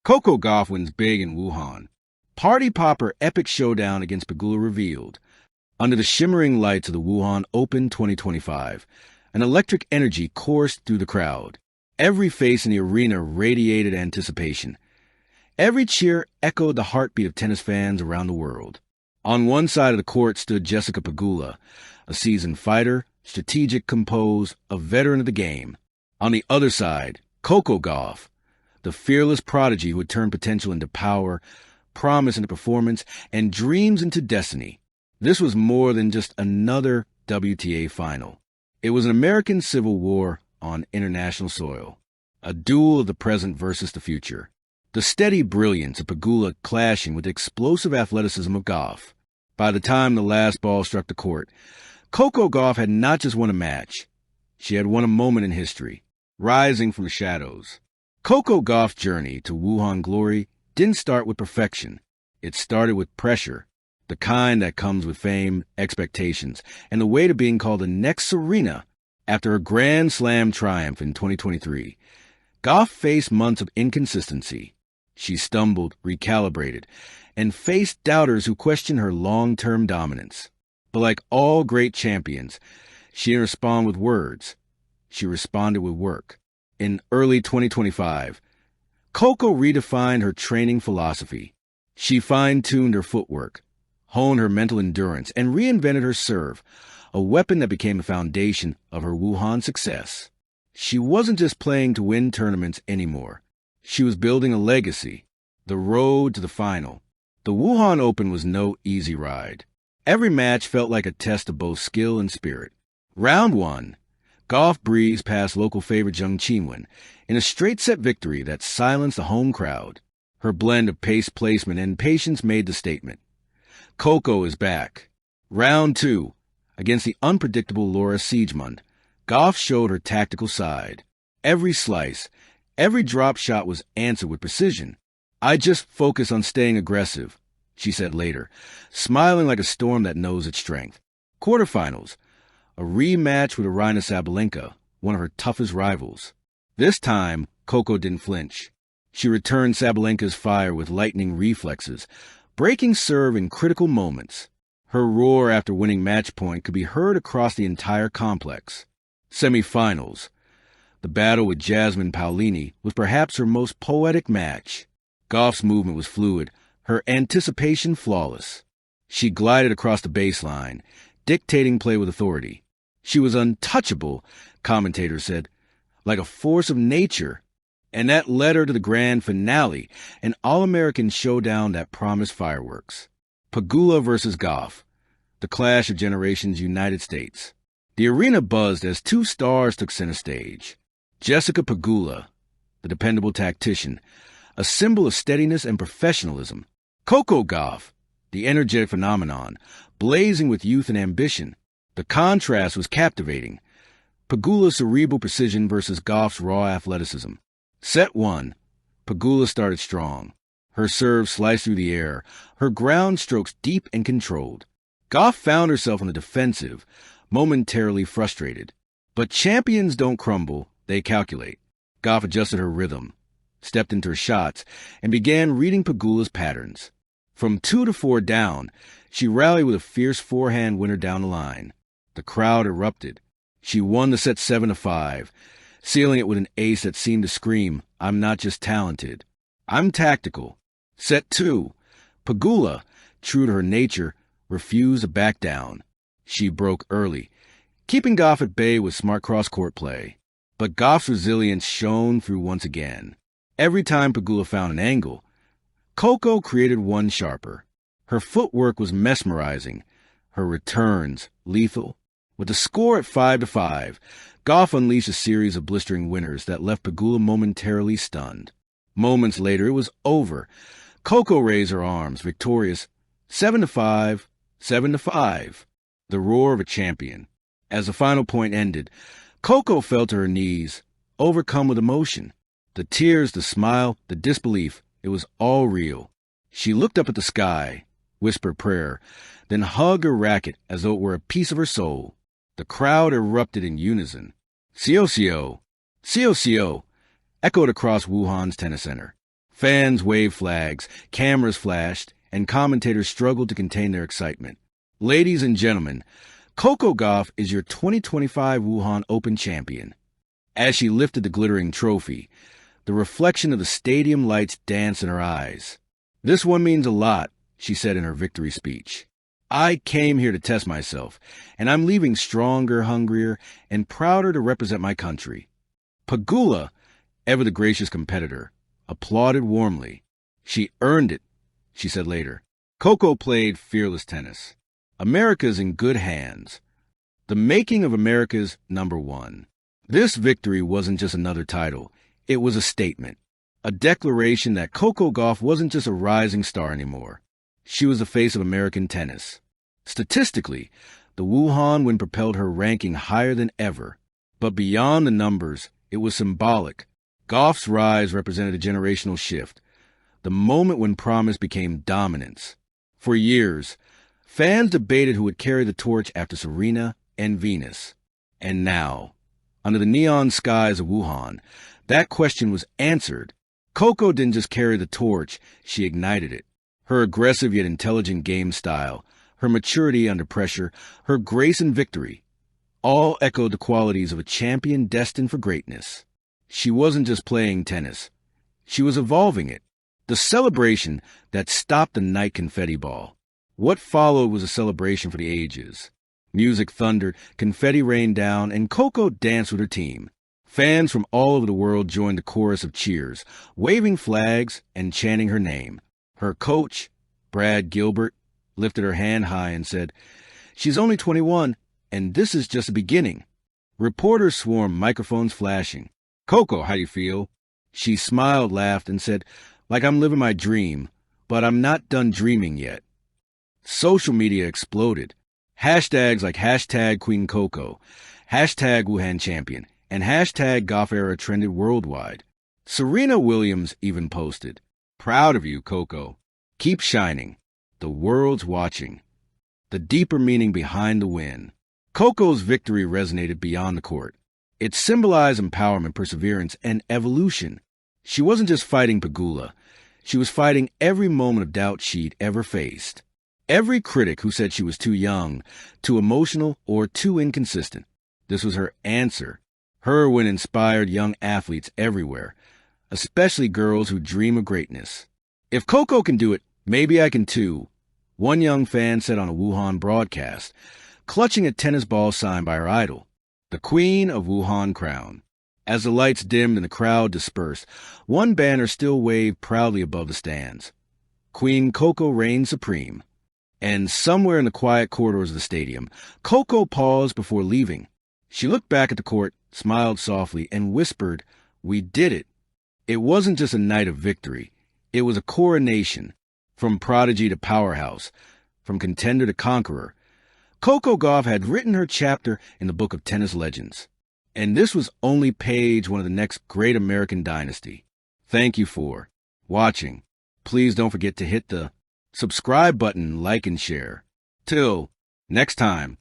COCO GAUFF wins big in Wuhan. Party popper epic showdown against Pegula revealed. Under the shimmering lights of the Wuhan Open 2025, an electric energy coursed through the crowd. Every face in the arena radiated anticipation. Every cheer echoed the heartbeat of tennis fans around the world. On one side of the court stood Jessica Pegula, a seasoned fighter, strategic, composed, a veteran of the game. On the other side, COCO GAUFF, the fearless prodigy who had turned potential into power, promise into performance, and dreams into destiny. This was more than just another WTA final. It was an American Civil War on international soil, a duel of the present versus the future. The steady brilliance of Pegula clashing with the explosive athleticism of Gauff. By the time the last ball struck the court, COCO GAUFF had not just won a match. She had won a moment in history, rising from the shadows. COCO GAUFF's journey to Wuhan glory didn't start with perfection. It started with pressure, the kind that comes with fame, expectations, and the weight of being called the next Serena. After a Grand Slam triumph in 2023, Gauff faced months of inconsistency. She stumbled, recalibrated, and faced doubters who questioned her long-term dominance. But like all great champions, she didn't respond with words. She responded with work. In early 2025, COCO redefined her training philosophy. She fine-tuned her footwork, honed her mental endurance, and reinvented her serve, a weapon that became the foundation of her Wuhan success. She wasn't just playing to win tournaments anymore. She was building a legacy, the road to the final. The Wuhan Open was no easy ride. Every match felt like a test of both skill and spirit. Round 1, Gauff breezed past local favorite Zheng Qinwen in a straight-set victory that silenced the home crowd. Her blend of pace placement and patience made the statement. COCO is back. Round 2, against the unpredictable Laura Siegemund, Gauff showed her tactical side. Every slice, every drop shot was answered with precision. "I just focus on staying aggressive," she said later, smiling like a storm that knows its strength. Quarterfinals, a rematch with Aryna Sabalenka, one of her toughest rivals. This time, COCO didn't flinch. She returned Sabalenka's fire with lightning reflexes, breaking serve in critical moments. Her roar after winning match point could be heard across the entire complex. Semifinals. The battle with Jasmine Paolini was perhaps her most poetic match. Gauff's movement was fluid, her anticipation flawless. She glided across the baseline, dictating play with authority. She was untouchable, commentators said, like a force of nature. And that led her to the grand finale, an all-American showdown that promised fireworks. Pegula versus Gauff, the clash of generations, United States. The arena buzzed as two stars took center stage. Jessica Pegula, the dependable tactician, a symbol of steadiness and professionalism. COCO GAUFF, the energetic phenomenon, blazing with youth and ambition. The contrast was captivating. Pegula's cerebral precision versus Gauff's raw athleticism. Set 1. Pegula started strong. Her serve sliced through the air, her ground strokes deep and controlled. Gauff found herself on the defensive, momentarily frustrated. But champions don't crumble, they calculate. Gauff adjusted her rhythm, stepped into her shots, and began reading Pegula's patterns. From 2 to 4 down, she rallied with a fierce forehand winner down the line. The crowd erupted. She won the set 7-5, sealing it with an ace that seemed to scream, "I'm not just talented, I'm tactical." Set 2, Pegula, true to her nature, refused to back down. She broke early, keeping Gauff at bay with smart cross-court play. But Gauff's resilience shone through once again. Every time Pegula found an angle, COCO created one sharper. Her footwork was mesmerizing, her returns lethal. With the score at 5-5, Gauff unleashed a series of blistering winners that left Pegula momentarily stunned. Moments later, it was over. COCO raised her arms, victorious. 7-5, 7-5. The roar of a champion. As the final point ended, COCO fell to her knees, overcome with emotion. The tears, the smile, the disbelief, it was all real. She looked up at the sky, whispered prayer, then hugged her racket as though it were a piece of her soul. The crowd erupted in unison. "COCO, COCO," echoed across Wuhan's tennis center. Fans waved flags, cameras flashed, and commentators struggled to contain their excitement. Ladies and gentlemen, COCO GAUFF is your 2025 Wuhan Open champion. As she lifted the glittering trophy, the reflection of the stadium lights danced in her eyes. "This one means a lot," she said in her victory speech. "I came here to test myself, and I'm leaving stronger, hungrier, and prouder to represent my country." Pegula, ever the gracious competitor, applauded warmly. "She earned it," she said later. Coco played fearless tennis. America's in good hands. The making of America's #1. This victory wasn't just another title. It was a statement, a declaration that COCO GAUFF wasn't just a rising star anymore. She was the face of American tennis. Statistically, the Wuhan win propelled her ranking higher than ever. But beyond the numbers, it was symbolic. Gauff's rise represented a generational shift, the moment when promise became dominance. For years, fans debated who would carry the torch after Serena and Venus. And now, under the neon skies of Wuhan, that question was answered. Coco didn't just carry the torch, she ignited it. Her aggressive yet intelligent game style, her maturity under pressure, her grace in victory, all echoed the qualities of a champion destined for greatness. She wasn't just playing tennis. She was evolving it. The celebration that stopped the night confetti ball. What followed was a celebration for the ages. Music thundered, confetti rained down, and Coco danced with her team. Fans from all over the world joined the chorus of cheers, waving flags and chanting her name. Her coach, Brad Gilbert, lifted her hand high and said, "She's only 21, and this is just the beginning." Reporters swarmed, microphones flashing. "Coco, how do you feel?" She smiled, laughed, and said, "Like I'm living my dream, but I'm not done dreaming yet." Social media exploded. Hashtags like #QueenCoco, #WuhanChampion, and #GauffEra trended worldwide. Serena Williams even posted, "Proud of you, Coco. Keep shining. The world's watching." The deeper meaning behind the win. Coco's victory resonated beyond the court. It symbolized empowerment, perseverance, and evolution. She wasn't just fighting Pegula. She was fighting every moment of doubt she'd ever faced. Every critic who said she was too young, too emotional, or too inconsistent. This was her answer. Her win inspired young athletes everywhere, especially girls who dream of greatness. "If Coco can do it, maybe I can too," one young fan said on a Wuhan broadcast, clutching a tennis ball signed by her idol, the Queen of Wuhan crown. As the lights dimmed and the crowd dispersed, one banner still waved proudly above the stands. Queen Coco reigned supreme. And somewhere in the quiet corridors of the stadium, Coco paused before leaving. She looked back at the court, smiled softly, and whispered, "We did it." It wasn't just a night of victory. It was a coronation. From prodigy to powerhouse, from contender to conqueror, COCO GAUFF had written her chapter in the book of tennis legends. And this was only page one of the next great American dynasty. Thank you for watching. Please don't forget to hit the subscribe button, like, and share. Till next time.